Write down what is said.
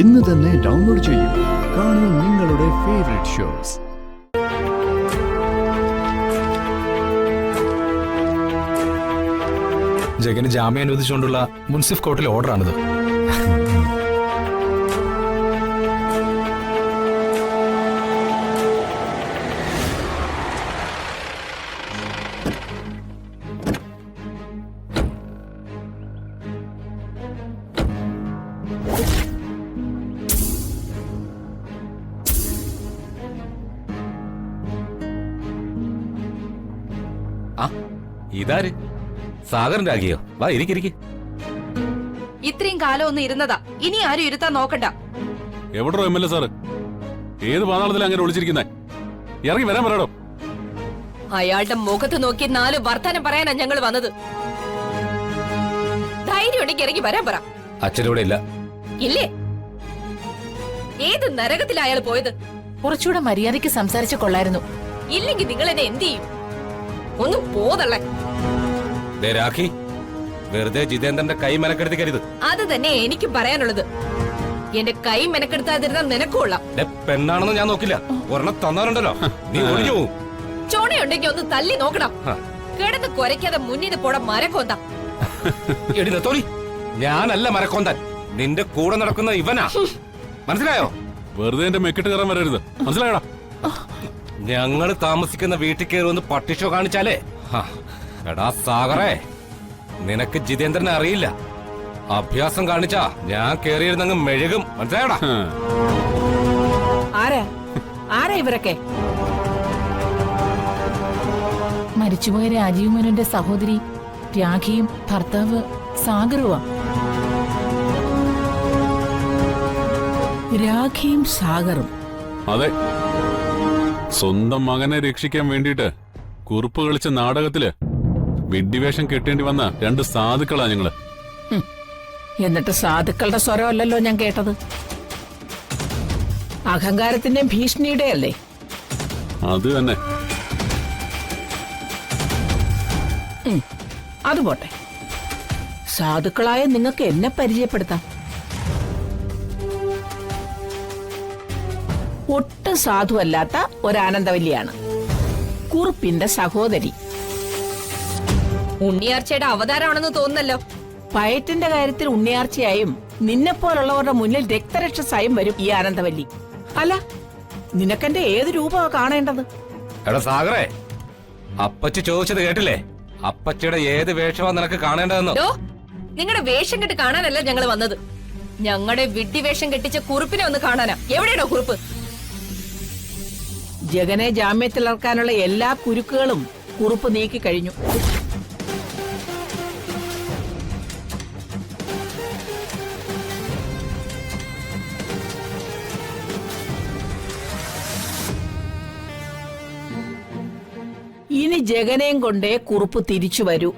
ഇന്ന് തന്നെ ഡൗൺലോഡ് ചെയ്യൂ. കാണൂ നിങ്ങളുടെ ഫേവറേറ്റ് ഷോസ്. ജഗന് ജാമ്യം അനുവദിച്ചുകൊണ്ടുള്ള മുൻസിഫ് കോർട്ടിലെ ഓർഡറാണിത്. ഇതാര്? സാഗറിന്റെ ആകിയോ? വാ ഇരിക്കിരിക്ക്. ഇത്രയും കാലം ഒന്ന് ഇരുന്നതാ, ഇനി ആരും ഇരുത്താൻ നോക്കണ്ട. എവിടോ എം എൽ എ സാറ്? ഏത് പാതാളത്തിലാണ് അങ്ങനെ ഒളിച്ചിരിക്കുന്നേ? ഇറങ്ങി വരാൻ പറയടോ. അയാളുടെ മുഖത്ത് നോക്കി 4 വർത്താനം പറയാനാ ഞങ്ങൾ വന്നത്. ധൈര്യം ഉണ്ടെങ്കിൽ ഇറങ്ങി വരാൻ പറ. അച്ഛനൂടെ ഇല്ല. ഇല്ലേ? ഏത് നരകത്തിലാ അയാൾ പോയത്? കുറച്ചുകൂടെ മര്യാദയ്ക്ക് സംസാരിച്ചു കൊള്ളായിരുന്നു. ഇല്ലെങ്കിൽ നിങ്ങൾ എന്നെ എന്ത് ചെയ്യും? ഒന്ന് പോതള്ളേ. രാഖി, വെറുതെ ജിതേന്ദ്രന്റെ കൈ മെനക്കെടുത്തിക്കരുത്. അത് തന്നെ എനിക്കും പറയാനുള്ളത്. എന്റെ കൈ മെനക്കെടുത്താതിരുന്നാൽ നിനക്കൊള്ളാം. പെണ്ണാണെന്ന് ഞാൻ നോക്കില്ല. ഒരെണ്ണം തന്നാലുണ്ടല്ലോ, നീ ഒളിഞ്ഞു പോവും. ചോണയുണ്ടെങ്കിൽ ഒന്ന് തല്ലി നോക്കണം. കിടന്ന് കുരയ്ക്കാതെ മുന്നിൽ പോടാ മരക്കൊന്ത. എടി നെത്തോലി, ഞാനല്ല മരക്കൊന്താൻ, നിന്റെ കൂടെ നടക്കുന്ന ഇവനാ. മനസ്സിലായോ? വെറുതെ എന്റെ മെക്കിട്ട് കയറാൻ വരരുത്, മനസ്സിലായടാ? ഞങ്ങള് താമസിക്കുന്ന വീട്ടിൽ കയറി ഒന്ന് പട്ടിഷോ കാണിച്ചാലേ. എടാ സാഗറേ, നിനക്ക് ജിതേന്ദ്രനെ അറിയില്ല. അഭ്യാസം കാണിച്ചാ ഞാൻ കേറിയിരുന്നങ്ങ് മെഴുകും. മനസ്സിലായടാ? ആരാ ഇവരൊക്കെ? മരിച്ചുപോയ രാജീവ് മേനോന്റെ സഹോദരി രാഖിയും ഭർത്താവ് സാഗറുവാ. രാഖിയും സാഗറും? അതെ, സ്വന്തം മകനെ രക്ഷിക്കാൻ വേണ്ടിട്ട് കുറുപ്പ് കളിച്ച നാടകത്തില് വിഡ്ഢിവേഷം കെട്ടേണ്ടി വന്ന 2 സാധുക്കളാ ഞങ്ങള്. എന്നിട്ട് സാധുക്കളുടെ സ്വരമല്ലല്ലോ ഞാൻ കേട്ടത്. അഹങ്കാരത്തിന്റെയും ഭീഷണിയുടെ അല്ലേ? അത് തന്നെ. അതുപോട്ടെ, സാധുക്കളായ നിങ്ങൾക്ക് എന്നെ പരിചയപ്പെടുത്താം. ഒട്ടും സാധുവല്ലാത്ത ഒരാനന്ദവല്ലിയാണ്, കുറുപ്പിന്റെ സഹോദരി. ഉണ്ണിയാർച്ചയുടെ അവതാരമാണെന്ന് തോന്നുന്നല്ലോ. പയറ്റിന്റെ കാര്യത്തിൽ ഉണ്ണിയാർച്ചയായും നിന്നെപ്പോലുള്ളവരുടെ മുന്നിൽ രക്തരക്ഷസായും വരും ഈ ആനന്ദവല്ലി. അല്ല, നിനക്കെന്റെ ഏത് രൂപമാ കാണേണ്ടത്? എടാ സാഗറേ, അപ്പച്ചി ചോദിച്ചത് കേട്ടില്ലേ? അപ്പച്ചിയുടെ ഏത് വേഷമാ നിനക്ക് കാണേണ്ടതെന്നോ? നിങ്ങളുടെ വേഷം കെട്ട് കാണാനല്ല ഞങ്ങൾ വന്നത്. ഞങ്ങളുടെ വിഡ്ഢി വേഷം കെട്ടിച്ച കുറുപ്പിനെ ഒന്ന് കാണാനാ. എവിടെയാണോ കുറുപ്പ്? ജഗനെ ജാമ്യത്തിലിറക്കാനുള്ള എല്ലാ കുരുക്കുകളും കുറുപ്പ് നീക്കി കഴിഞ്ഞു. ഇനി ജഗനെയും കൊണ്ടേ കുറുപ്പ് തിരിച്ചു വരൂ.